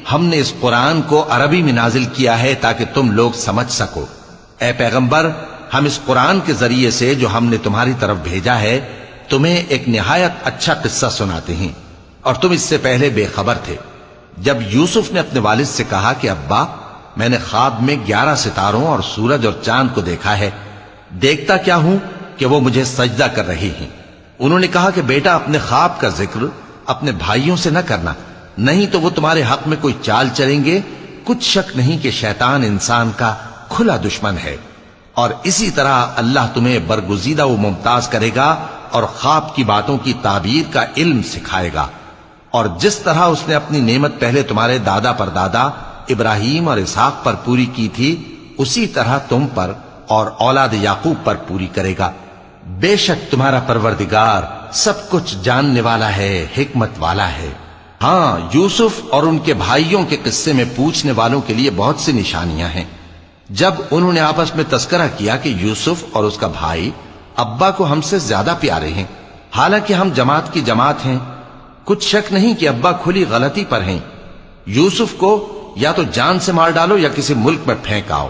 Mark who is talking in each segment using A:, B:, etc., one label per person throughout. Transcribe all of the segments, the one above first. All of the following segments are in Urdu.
A: ہم نے اس قرآن کو عربی میں نازل کیا ہے تاکہ تم لوگ سمجھ سکو۔ اے پیغمبر، ہم اس قرآن کے ذریعے سے جو ہم نے تمہاری طرف بھیجا ہے تمہیں ایک نہایت اچھا قصہ سناتے ہیں، اور تم اس سے پہلے بے خبر تھے۔ جب یوسف نے اپنے والد سے کہا کہ ابا، میں نے خواب میں 11 ستاروں اور سورج اور چاند کو دیکھا ہے، دیکھتا کیا ہوں کہ وہ مجھے سجدہ کر رہے ہیں۔ انہوں نے کہا کہ بیٹا، اپنے خواب کا ذکر اپنے بھائیوں سے نہ کرنا، نہیں تو وہ تمہارے حق میں کوئی چال چلیں گے۔ کچھ شک نہیں کہ شیطان انسان کا کھلا دشمن ہے، اور اسی طرح اللہ تمہیں برگزیدہ و ممتاز کرے گا اور خواب کی باتوں کی تعبیر کا علم سکھائے گا، اور جس طرح اس نے اپنی نعمت پہلے تمہارے دادا پر دادا ابراہیم اور اسحاق پر پوری کی تھی، اسی طرح تم پر اور اولاد یعقوب پر پوری کرے گا۔ بے شک تمہارا پروردگار سب کچھ جاننے والا ہے، حکمت والا ہے۔ ہاں، یوسف اور ان کے بھائیوں کے قصے میں پوچھنے والوں کے لیے بہت سی نشانیاں ہیں۔ جب انہوں نے آپس میں تذکرہ کیا کہ یوسف اور اس کا بھائی ابا کو ہم سے زیادہ پیارے ہیں، حالانکہ ہم جماعت کی جماعت ہیں، کچھ شک نہیں کہ ابا کھلی غلطی پر ہیں۔ یوسف کو یا تو جان سے مار ڈالو یا کسی ملک میں پھینک آؤ،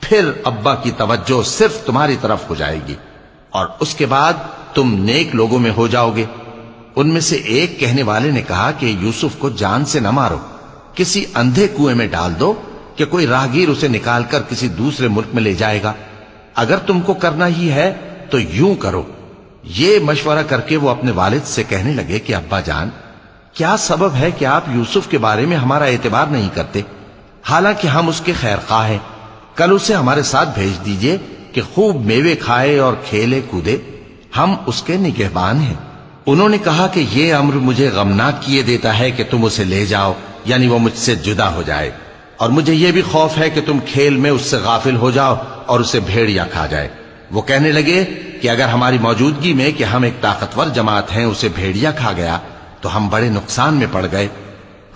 A: پھر ابا کی توجہ صرف تمہاری طرف ہو جائے گی، اور اس کے بعد تم نیک لوگوں میں ہو جاؤ گے۔ ان میں سے ایک کہنے والے نے کہا کہ یوسف کو جان سے نہ مارو، کسی اندھے کنویں میں ڈال دو کہ کوئی راہگیر اسے نکال کر کسی دوسرے ملک میں لے جائے گا۔ اگر تم کو کرنا ہی ہے تو یوں کرو۔ یہ مشورہ کر کے وہ اپنے والد سے کہنے لگے کہ ابا جان، کیا سبب ہے کہ آپ یوسف کے بارے میں ہمارا اعتبار نہیں کرتے، حالانکہ ہم اس کے خیر خواہ ہیں؟ کل اسے ہمارے ساتھ بھیج دیجئے کہ خوب میوے کھائے اور کھیلے کودے، ہم اس کے نگہبان ہیں۔ انہوں نے کہا کہ یہ امر مجھے غمناک کیے دیتا ہے کہ تم اسے لے جاؤ، یعنی وہ مجھ سے جدا ہو جائے، اور مجھے یہ بھی خوف ہے کہ تم کھیل میں اس سے غافل ہو جاؤ اور اسے بھیڑیا کھا جائے۔ وہ کہنے لگے کہ اگر ہماری موجودگی میں کہ ہم ایک طاقتور جماعت ہیں اسے بھیڑیا کھا گیا تو ہم بڑے نقصان میں پڑ گئے۔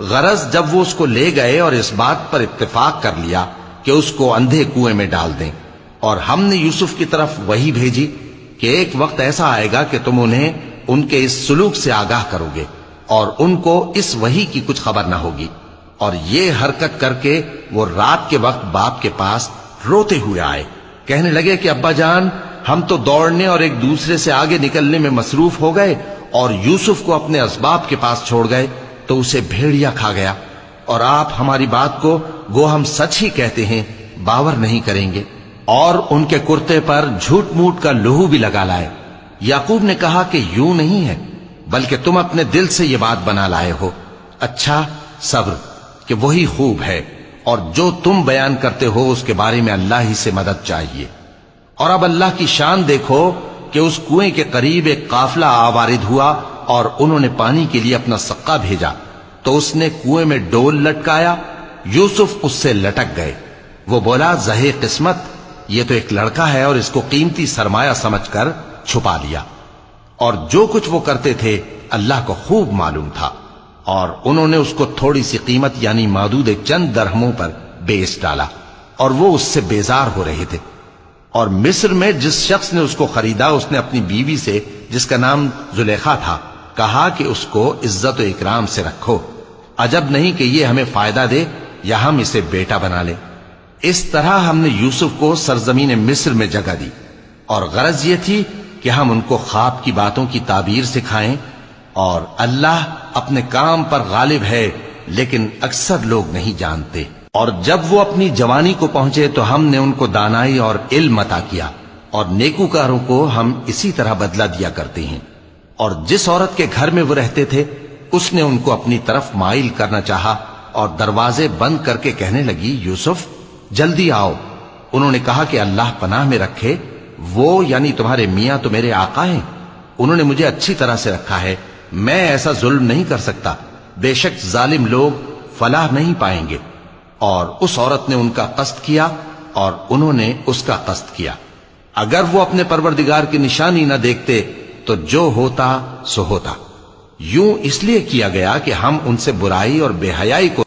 A: غرض جب وہ اس کو لے گئے اور اس بات پر اتفاق کر لیا کہ اس کو اندھے کنویں میں ڈال دیں، اور ہم نے یوسف کی طرف وحی بھیجی کہ ایک وقت ایسا آئے گا کہ تم انہیں ان کے اس سلوک سے آگاہ کرو گے، اور ان کو اس وحی کی کچھ خبر نہ ہوگی۔ اور یہ حرکت کر کے وہ رات کے وقت باپ کے پاس روتے ہوئے آئے، کہنے لگے کہ ابا جان، ہم تو دوڑنے اور ایک دوسرے سے آگے نکلنے میں مصروف ہو گئے اور یوسف کو اپنے اسباب کے پاس چھوڑ گئے تو اسے بھیڑیا کھا گیا، اور آپ ہماری بات کو گو ہم سچ ہی کہتے ہیں باور نہیں کریں گے، اور ان کے کرتے پر جھوٹ موٹ کا لہو بھی لگا لائے۔ یعقوب نے کہا کہ یوں نہیں ہے، بلکہ تم اپنے دل سے یہ بات بنا لائے ہو۔ اچھا، صبر کہ وہی خوب ہے، اور جو تم بیان کرتے ہو اس کے بارے میں اللہ ہی سے مدد چاہیے۔ اور اب اللہ کی شان دیکھو کہ اس کنویں کے قریب ایک قافلہ آوارد ہوا اور انہوں نے پانی کے لیے اپنا سقا بھیجا، تو اس نے کنویں میں ڈول لٹکایا، یوسف اس سے لٹک گئے۔ وہ بولا، زہے قسمت، یہ تو ایک لڑکا ہے، اور اس کو قیمتی سرمایہ سمجھ کر چھپا لیا۔ اور جو کچھ وہ کرتے تھے اللہ کو خوب معلوم تھا، اور انہوں نے اس کو تھوڑی سی قیمت یعنی معدود چند درہموں پر بیچ ڈالا، اور وہ اس سے بیزار ہو رہے تھے۔ اور مصر میں جس شخص نے اس کو خریدا، اس نے اپنی بیوی سے جس کا نام زلیخا تھا کہا کہ اس کو عزت و اکرام سے رکھو، عجب نہیں کہ یہ ہمیں فائدہ دے یا ہم اسے بیٹا بنا لیں۔ اس طرح ہم نے یوسف کو سرزمین مصر میں جگہ دی، اور غرض یہ تھی کہ ہم ان کو خواب کی باتوں کی تعبیر سکھائیں، اور اللہ اپنے کام پر غالب ہے لیکن اکثر لوگ نہیں جانتے۔ اور جب وہ اپنی جوانی کو پہنچے تو ہم نے ان کو دانائی اور علم عطا کیا، اور نیکوکاروں کو ہم اسی طرح بدلہ دیا کرتے ہیں۔ اور جس عورت کے گھر میں وہ رہتے تھے اس نے ان کو اپنی طرف مائل کرنا چاہا، اور دروازے بند کر کے کہنے لگی، یوسف جلدی آؤ۔ انہوں نے کہا کہ اللہ پناہ میں رکھے، وہ یعنی تمہارے میاں تو میرے آقا ہیں، انہوں نے مجھے اچھی طرح سے رکھا ہے، میں ایسا ظلم نہیں کر سکتا، بے شک ظالم لوگ فلاح نہیں پائیں گے۔ اور اس عورت نے ان کا قصد کیا اور انہوں نے اس کا قصد کیا۔ اگر وہ اپنے پروردگار کی نشانی نہ دیکھتے تو جو ہوتا سو ہوتا۔ یوں اس لیے کیا گیا کہ ہم ان سے برائی اور بے حیائی کو